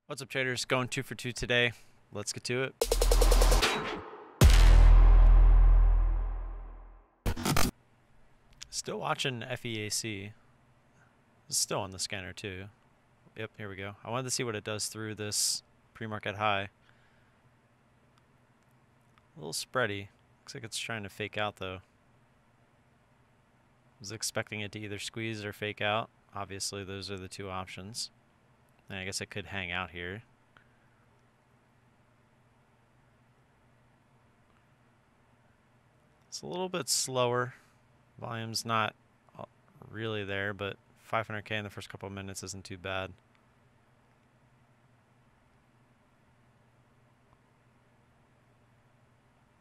What's up, traders? Going 2 for 2 today. Let's get to it. Still watching FEAC. It's still on the scanner too. Yep, here we go. I wanted to see what it does through this pre-market high. A little spready. Looks like it's trying to fake out though. Was expecting it to either squeeze or fake out. Obviously, those are the two options. And I guess it could hang out here. It's a little bit slower. Volume's not really there, but 500K in the first couple of minutes isn't too bad.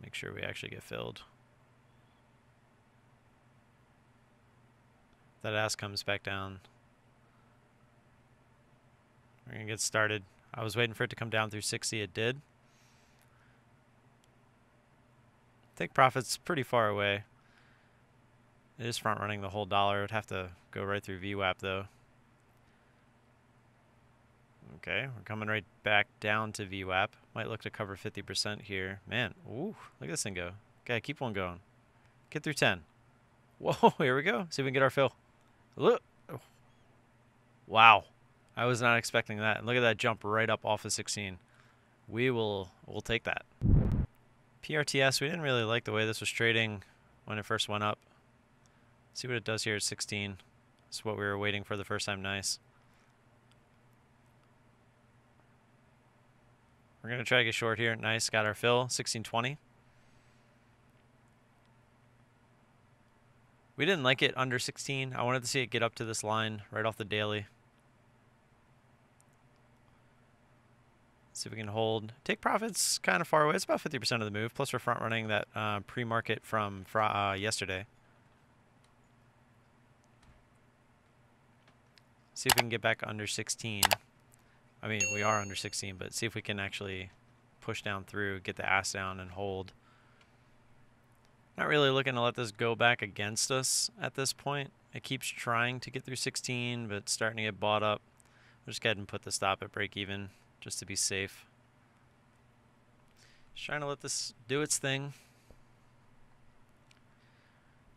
Make sure we actually get filled. That ass comes back down. We're going to get started. I was waiting for it to come down through 60. It did. Take profit's pretty far away. It is front running the whole dollar. It would have to go right through VWAP though. Okay, we're coming right back down to VWAP. Might look to cover 50% here. Man, ooh, look at this thing go. Okay, keep on going. Get through 10. Whoa, here we go. See if we can get our fill. Look. Wow. I was not expecting that. And look at that jump right up off of 16. We'll take that. PRTS, we didn't really like the way this was trading when it first went up. See what it does here at 16. That's what we were waiting for the first time. Nice. We're going to try to get short here. Nice. Got our fill. 1620. We didn't like it under 16. I wanted to see it get up to this line right off the daily. See if we can hold. Take profits kind of far away. It's about 50% of the move. Plus we're front running that pre-market from yesterday. See if we can get back under 16. I mean, we are under 16, but see if we can actually push down through, get the ass down, and hold. Not really looking to let this go back against us at this point. It keeps trying to get through 16, but starting to get bought up. We'll just go ahead and put the stop at break even just to be safe. Just trying to let this do its thing.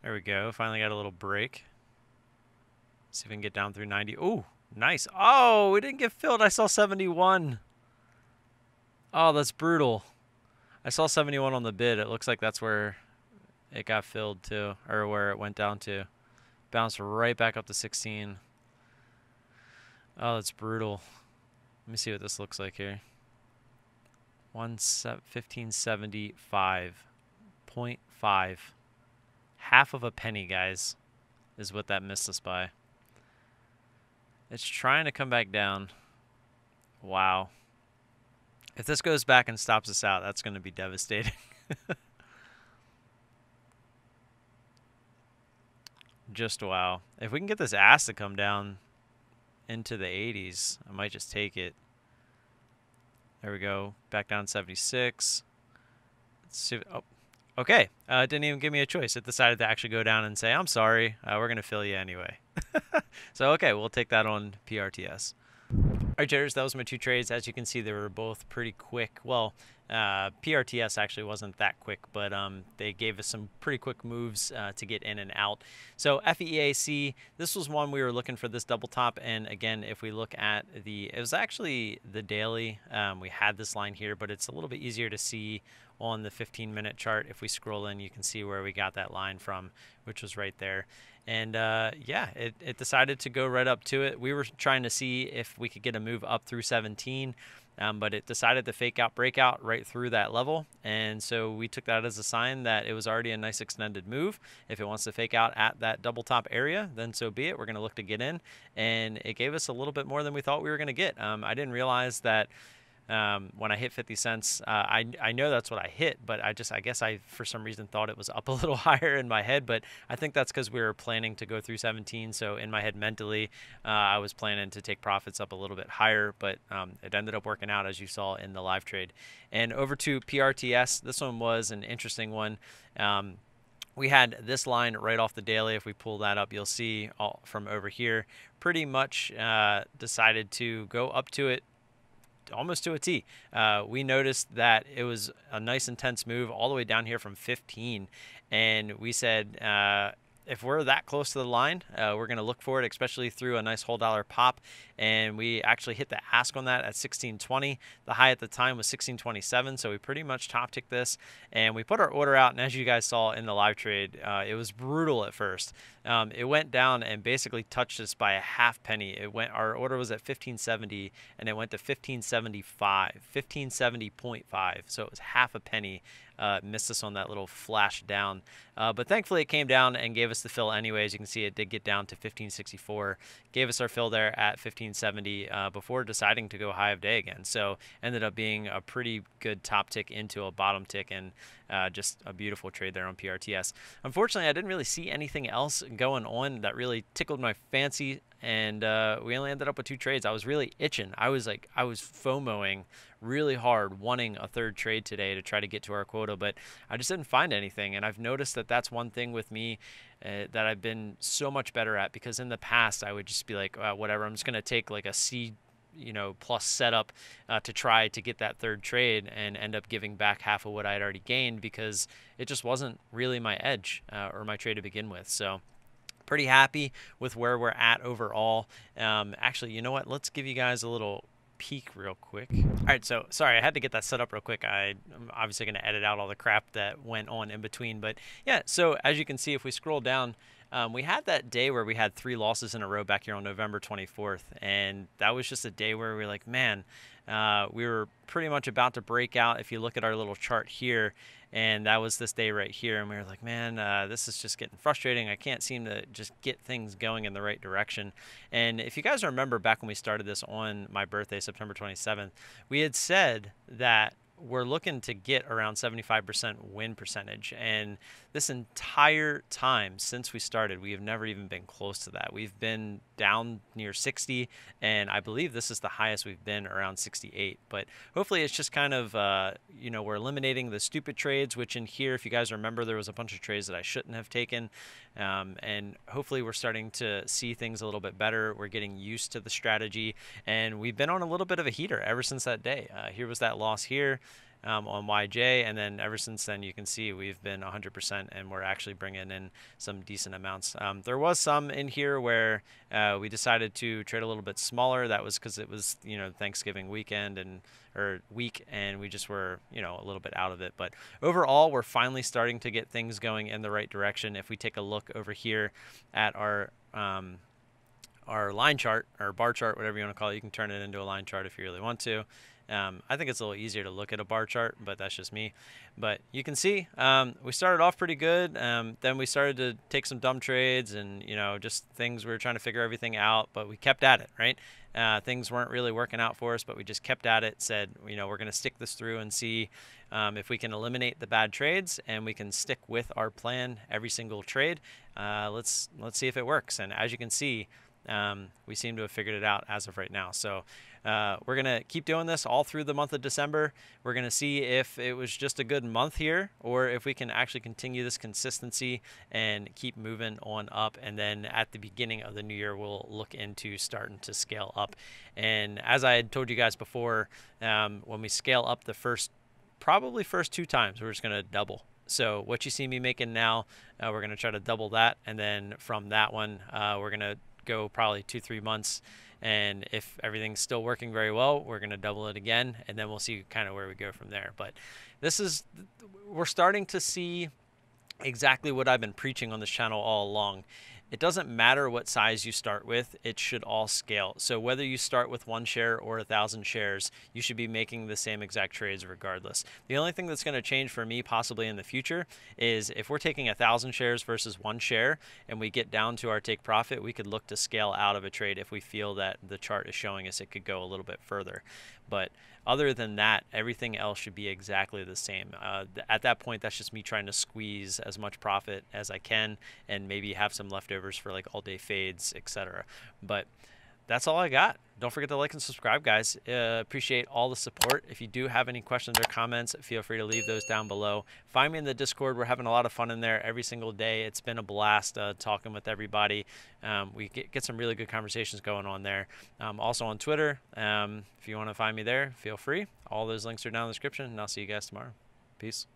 There we go. Finally got a little break. See if we can get down through 90. Ooh, nice. Oh, we didn't get filled. I saw 71. Oh, that's brutal. I saw 71 on the bid. It looks like that's where it got filled too, or where it went down to. Bounced right back up to 16. Oh, that's brutal. Let me see what this looks like here. 1575.5. Half of a penny, guys, is what that missed us by. It's trying to come back down. Wow. If this goes back and stops us out, that's going to be devastating. Just wow. If we can get this ass to come down into the 80s, I might just take it. There we go. Back down 76. Let's see. Oh, okay. It didn't even give me a choice. It decided to actually go down and say, I'm sorry. We're going to fill you anyway. So, okay, we'll take that on PRTS. All right, traders, that was my two trades. As you can see, they were both pretty quick. Well, PRTS actually wasn't that quick, but they gave us some pretty quick moves to get in and out. So FEAC, this was one we were looking for this double top. And again, if we look at it was actually the daily. We had this line here, but it's a little bit easier to see on the 15-minute chart. If we scroll in, you can see where we got that line from, which was right there. And yeah, it decided to go right up to it. We were trying to see if we could get a move up through 17, but it decided to fake out breakout right through that level. And so we took that as a sign that it was already a nice extended move. If it wants to fake out at that double top area, then so be it. We're going to look to get in. And it gave us a little bit more than we thought we were going to get. I didn't realize that when I hit 50 cents, I know that's what I hit, but I guess I for some reason thought it was up a little higher in my head, but I think that's because we were planning to go through 17. So in my head mentally, I was planning to take profits up a little bit higher, but it ended up working out as you saw in the live trade. And over to PRTS, this one was an interesting one. We had this line right off the daily. If we pull that up, you'll see from over here, pretty much decided to go up to it almost to a T. We noticed that it was a nice intense move all the way down here from 15, and we said, if we're that close to the line, we're going to look for it, especially through a nice whole dollar pop. And we actually hit the ask on that at 1620. The high at the time was 1627, so we pretty much top ticked this. And we put our order out, and as you guys saw in the live trade, it was brutal at first. It went down and basically touched us by a half penny. Our order was at 1570, and it went to 1575, 1570.5. So it was half a penny. Missed us on that little flash down. But thankfully it came down and gave us the fill anyways. You can see it did get down to 1564. Gave us our fill there at 1570 before deciding to go high of day again. So ended up being a pretty good top tick into a bottom tick, and just a beautiful trade there on PRTS. Unfortunately, I didn't really see anything else going on that really tickled my fancy, and we only ended up with 2 trades. I was really itching. I was FOMOing really hard, wanting a third trade today to try to get to our quota, but I just didn't find anything. And I've noticed that that's one thing with me that I've been so much better at, because in the past I would just be like, whatever, I'm just going to take like a C, plus setup to try to get that third trade, and end up giving back half of what I had already gained, because it just wasn't really my edge or my trade to begin with. So pretty happy with where we're at overall. Actually, you know what? Let's give you guys a little peek real quick. All right, so sorry, I had to get that set up real quick. I'm obviously going to edit out all the crap that went on in between, but yeah, so as you can see, if we scroll down, we had that day where we had 3 losses in a row back here on November 24th, and that was just a day where we were like, man, we were pretty much about to break out. If you look at our little chart here, and that was this day right here, and we were like, man, this is just getting frustrating. I can't seem to just get things going in the right direction. And if you guys remember back when we started this on my birthday, September 27th, we had said that we're looking to get around 75% win percentage. And this entire time since we started, we have never even been close to that. We've been down near 60, and I believe this is the highest we've been, around 68. But hopefully it's just kind of, we're eliminating the stupid trades, which in here, if you guys remember, there was a bunch of trades that I shouldn't have taken. And hopefully we're starting to see things a little bit better. We're getting used to the strategy, and we've been on a little bit of a heater ever since that day. Here was that loss here on YJ, and then ever since then you can see we've been 100%, and we're actually bringing in some decent amounts. There was some in here where we decided to trade a little bit smaller. That was because it was Thanksgiving weekend or week, and we just were a little bit out of it. But overall, we're finally starting to get things going in the right direction. If we take a look over here at our line chart, or bar chart, whatever you want to call it, you can turn it into a line chart if you really want to. I think it's a little easier to look at a bar chart, but that's just me. But you can see we started off pretty good. Then we started to take some dumb trades, and just things we were trying to figure everything out, but we kept at it, right? Things weren't really working out for us, but we just kept at it, said, we're going to stick this through and see if we can eliminate the bad trades, and we can stick with our plan every single trade. Let's see if it works. And as you can see, we seem to have figured it out as of right now. So we're going to keep doing this all through the month of December. We're going to see if it was just a good month here, or if we can actually continue this consistency and keep moving on up. And then at the beginning of the new year, we'll look into starting to scale up. And as I had told you guys before, when we scale up the probably first 2 times, we're just going to double. So what you see me making now, we're going to try to double that. And then from that one, we're going to go probably 2-3 months, and if everything's still working very well, we're going to double it again, and then we'll see kind of where we go from there. But we're starting to see exactly what I've been preaching on this channel all along. It doesn't matter what size you start with, it should all scale. So whether you start with 1 share or 1,000 shares, you should be making the same exact trades regardless. The only thing that's going to change for me possibly in the future is if we're taking 1,000 shares versus 1 share and we get down to our take profit, we could look to scale out of a trade if we feel that the chart is showing us it could go a little bit further. But other than that, everything else should be exactly the same. At that point, that's just me trying to squeeze as much profit as I can and maybe have some leftovers for like all-day fades, etc. But that's all I got. Don't forget to like and subscribe, guys. Appreciate all the support. If you do have any questions or comments, feel free to leave those down below. Find me in the Discord. We're having a lot of fun in there every single day. It's been a blast talking with everybody. We get some really good conversations going on there. Also on Twitter, if you want to find me there, feel free. All those links are down in the description, and I'll see you guys tomorrow. Peace.